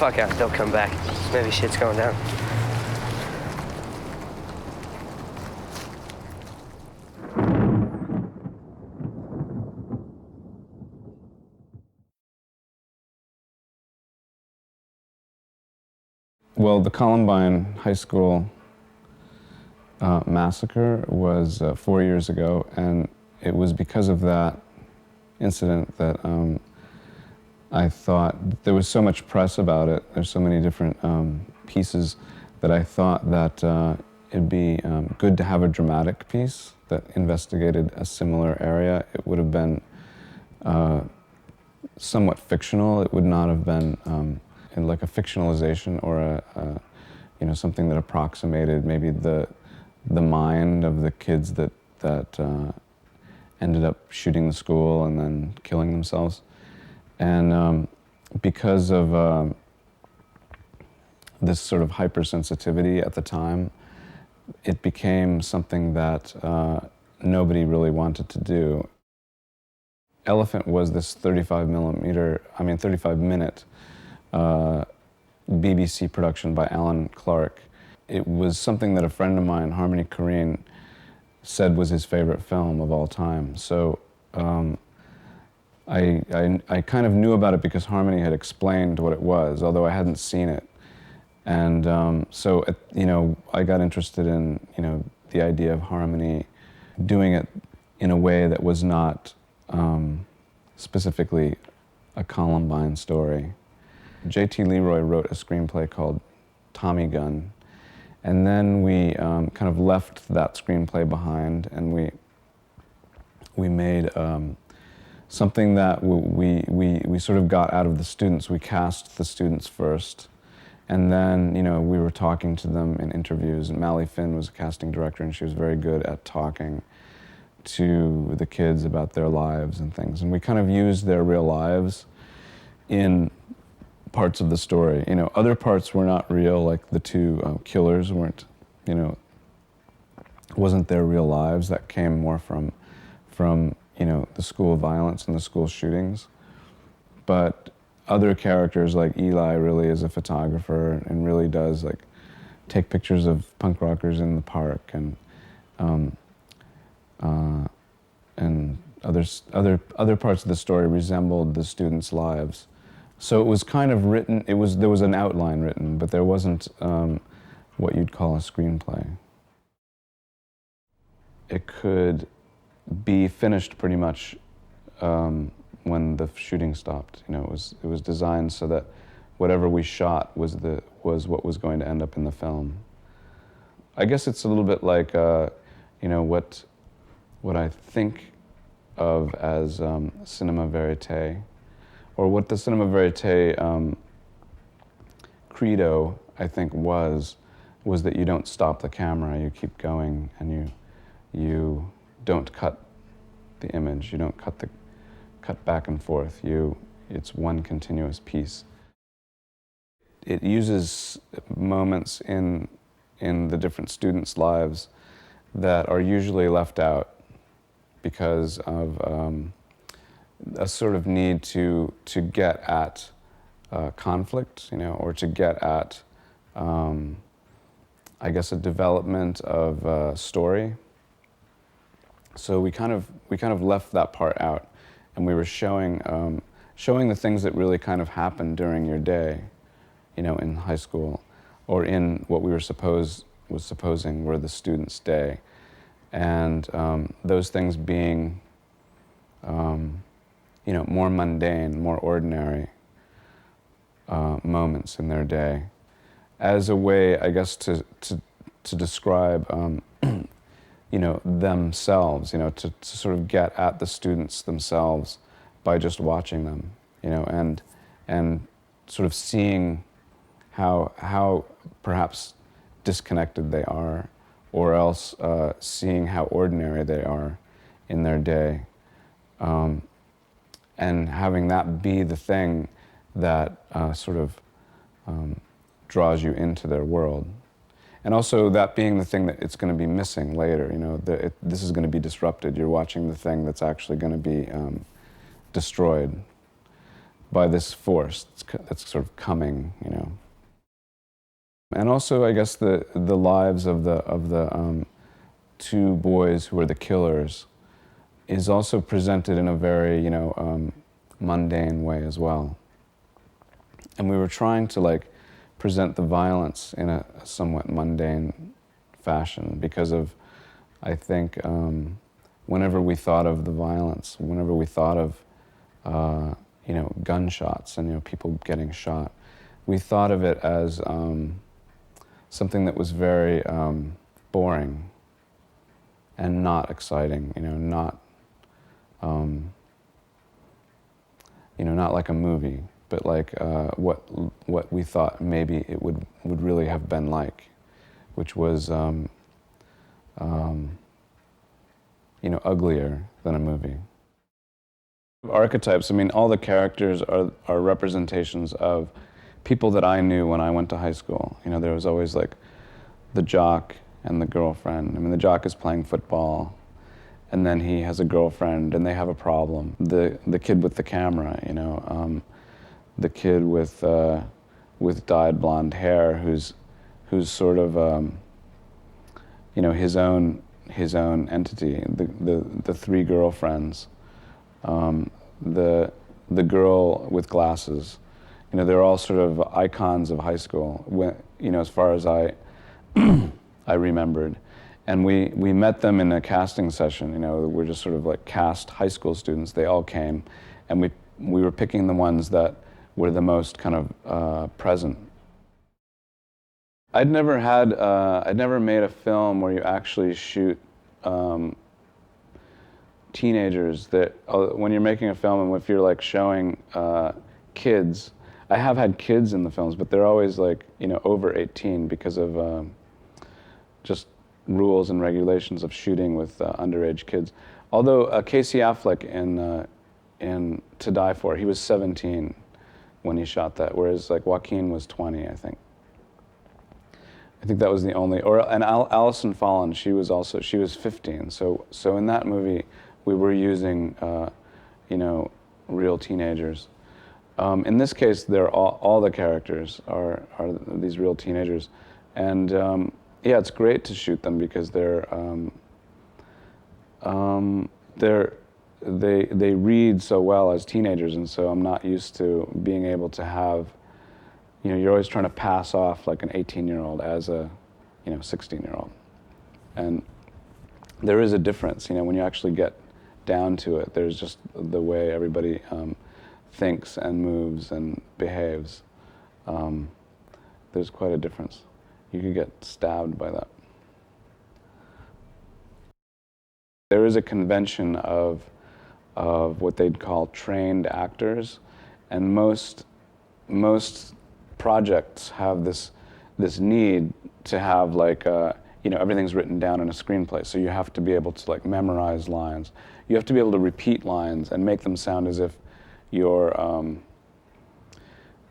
fuck out, they'll come back. Maybe shit's going down. Well, the Columbine High School massacre was 4 years ago, and it was because of that incident that I thought there was so much press about it. There's so many different pieces that I thought that it'd be good to have a dramatic piece that investigated a similar area. It would have been somewhat fictional. It would not have been in like a fictionalization or a you know, something that approximated maybe the mind of the kids that ended up shooting the school and then killing themselves. And because of this sort of hypersensitivity at the time, it became something that nobody really wanted to do. Elephant was this 35 minute BBC production by Alan Clark. It was something that a friend of mine, Harmony Korine, said was his favorite film of all time. So I kind of knew about it because Harmony had explained what it was, although I hadn't seen it. And so, you know, I got interested in, you know, the idea of Harmony doing it in a way that was not specifically a Columbine story. J.T. Leroy wrote a screenplay called Tommy Gun, and then we kind of left that screenplay behind, and we made something that we sort of got out of the students. We cast the students first, and then, you know, we were talking to them in interviews. And Mally Finn was a casting director, and she was very good at talking to the kids about their lives and things. And we kind of used their real lives in parts of the story. You know, other parts were not real, like the two killers weren't, you know, wasn't their real lives. That came more from, you know, the school violence and the school shootings. But other characters, like Eli, really is a photographer and really does like take pictures of punk rockers in the park, and other parts of the story resembled the students' lives. So it was kind of written. There was an outline written, but there wasn't what you'd call a screenplay. It could be finished pretty much when the shooting stopped. You know, it was designed so that whatever we shot was what was going to end up in the film. I guess it's a little bit like you know, what I think of as cinema verite, or what the cinema verite credo, I think, was that you don't stop the camera, you keep going, and you don't cut the image, you don't cut back and forth. It's one continuous piece. It uses moments in the different students' lives that are usually left out because of a sort of need to get at conflict, you know, or to get at, I guess, a development of story. So we kind of left that part out, and we were showing the things that really kind of happened during your day, you know, in high school, or in what we were supposing were the students' day, and those things being, you know, more mundane, more ordinary moments in their day, as a way, I guess, to describe, you know, themselves, you know, to sort of get at the students themselves by just watching them, you know, and sort of seeing how perhaps disconnected they are, or else seeing how ordinary they are in their day. And having that be the thing that sort of draws you into their world. And also that being the thing that it's going to be missing later, you know, this is going to be disrupted. You're watching the thing that's actually going to be destroyed. by this force that's sort of coming, you know. And also, I guess the lives of the two boys who are the killers is also presented in a very, you know, mundane way as well. And we were trying to like present the violence in a somewhat mundane fashion because of, I think, whenever we thought of the violence, whenever we thought of, you know, gunshots and, you know, people getting shot, we thought of it as something that was very boring and not exciting, you know, not like a movie, but like what we thought maybe it would really have been like, which was you know, uglier than a movie. Archetypes, I mean, all the characters are representations of people that I knew when I went to high school. You know, there was always like the jock and the girlfriend. I mean, the jock is playing football, and then he has a girlfriend, and they have a problem. The kid with the camera, you know, the kid with dyed blonde hair, who's sort of you know, his own entity. The three girlfriends, the girl with glasses. You know, they're all sort of icons of high school, you know, as far as I remembered. And we met them in a casting session, you know, we're just sort of like cast high school students. They all came, and we were picking the ones that were the most kind of present. I'd never made a film where you actually shoot teenagers that, when you're making a film and if you're like showing kids, I have had kids in the films, but they're always like, you know, over 18 because of just rules and regulations of shooting with underage kids. Although Casey Affleck in To Die For, he was 17 when he shot that, whereas like Joaquin was 20, I think. I think that was the only, and Alison Follen, she was 15. So in that movie, we were using, you know, real teenagers. In this case, they're all the characters are these real teenagers, and yeah, it's great to shoot them because they read so well as teenagers, and so I'm not used to being able to have, you know, you're always trying to pass off like an 18-year-old as a, you know, 16-year-old, and there is a difference, you know, when you actually get down to it. There's just the way everybody thinks and moves and behaves. There's quite a difference. You could get stabbed by that. There is a convention of what they'd call trained actors, and most projects have this need to have like you know, everything's written down in a screenplay, so you have to be able to like memorize lines. You have to be able to repeat lines and make them sound as if you're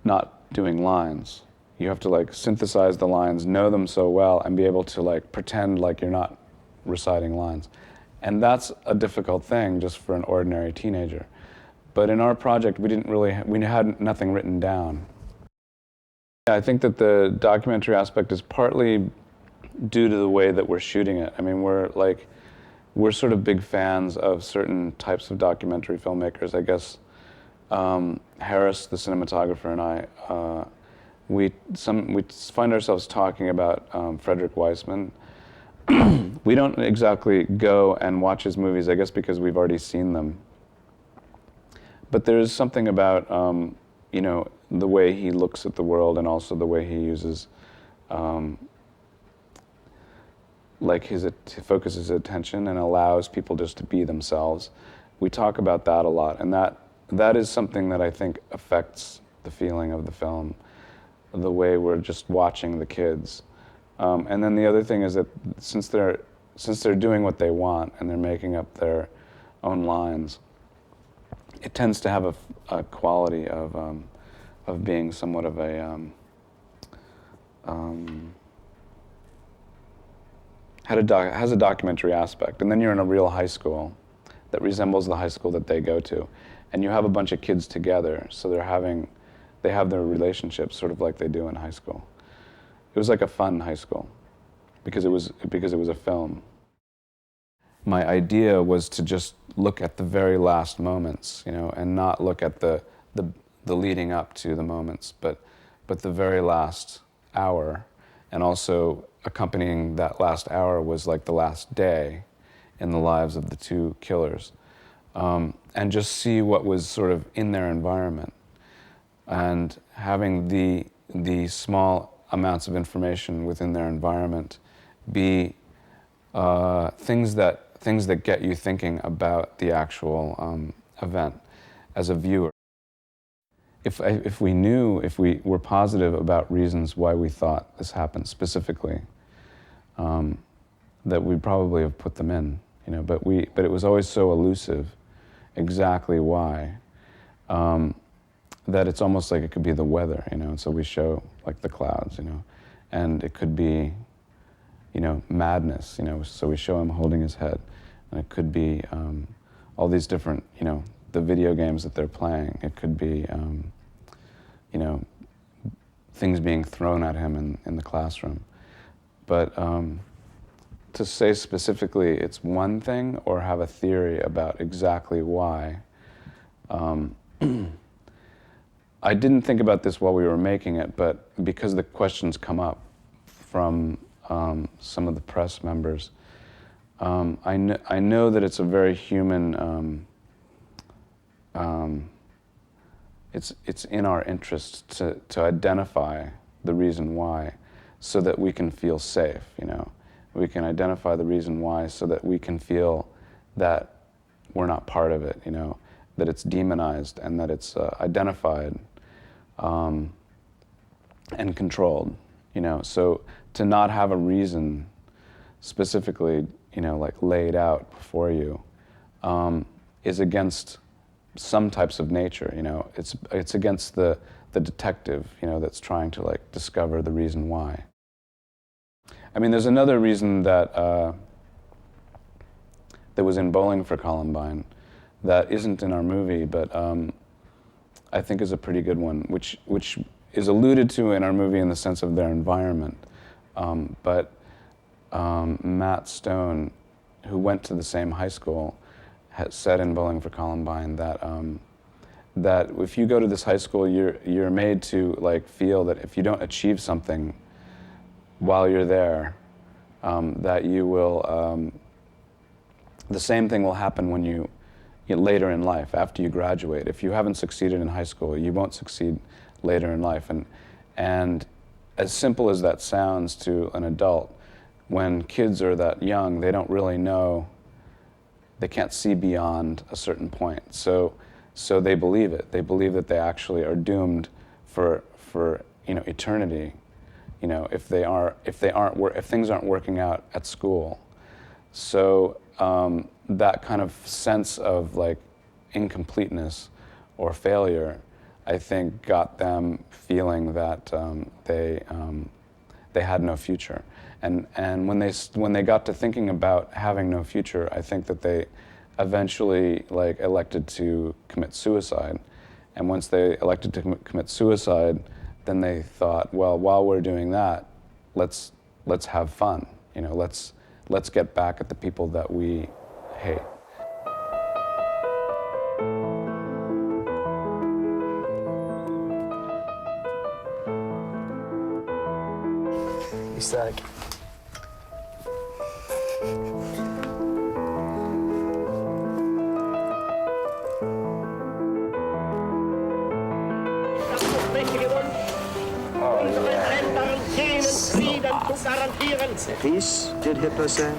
not doing lines. You have to like synthesize the lines, know them so well, and be able to like pretend like you're not reciting lines. And that's a difficult thing just for an ordinary teenager. But in our project, we had nothing written down. I think that the documentary aspect is partly due to the way that we're shooting it. I mean, we're sort of big fans of certain types of documentary filmmakers. I guess Harris, the cinematographer, and I, we find ourselves talking about Frederick Weissman. We don't exactly go and watch his movies, I guess because we've already seen them. But there's something about, you know, the way he looks at the world, and also the way he uses, like focuses his attention and allows people just to be themselves. We talk about that a lot, and that is something that I think affects the feeling of the film, the way we're just watching the kids. And then the other thing is that since they're doing what they want and they're making up their own lines, it tends to have a quality of being somewhat of a has a documentary aspect. And then you're in a real high school that resembles the high school that they go to, and you have a bunch of kids together, so they have their relationships sort of like they do in high school. It was like a fun high school because it was a film. My idea was to just look at the very last moments, you know, and not look at the leading up to the moments, but the very last hour, and also accompanying that last hour was like the last day in the lives of the two killers, and just see what was sort of in their environment, and having the small amounts of information within their environment be things that get you thinking about the actual event as a viewer. If we were positive about reasons why we thought this happened specifically, that we probably have put them in, you know. But it was always so elusive, exactly why, that it's almost like it could be the weather, you know. And so we show like the clouds, you know, and it could be, you know, madness, you know. So we show him holding his head, and it could be all these different, you know, the video games that they're playing. It could be, you know, things being thrown at him in the classroom. But to say specifically it's one thing or have a theory about exactly why, I didn't think about this while we were making it, but because the questions come up from some of the press members, I know that it's a very human. It's in our interest to identify the reason why, so that we can feel safe. You know, we can identify the reason why, so that we can feel that we're not part of it. You know, that it's demonized and that it's identified and controlled. You know, so to not have a reason specifically, you know, like laid out before you, is against some types of nature. You know, it's against the detective, you know, that's trying to like discover the reason why. I mean, there's another reason that that was in Bowling for Columbine that isn't in our movie, but I think is a pretty good one, which is alluded to in our movie in the sense of their environment. But Matt Stone, who went to the same high school, has said in Bowling for Columbine that that if you go to this high school, you're made to like feel that if you don't achieve something while you're there, that you will the same thing will happen when you later in life after you graduate. If you haven't succeeded in high school, you won't succeed later in life. And as simple as that sounds to an adult, when kids are that young, they don't really know. They can't see beyond a certain point, so they believe it. They believe that they actually are doomed for you know, eternity. You know, if things aren't working out at school. So that kind of sense of like incompleteness or failure, I think, got them feeling that they had no future. And when they got to thinking about having no future, I think that they eventually like elected to commit suicide. And once they elected to commit suicide, then they thought, well, while we're doing that, let's have fun. You know, let's get back at the people that we hate. He's like, Peace, did Hitler say?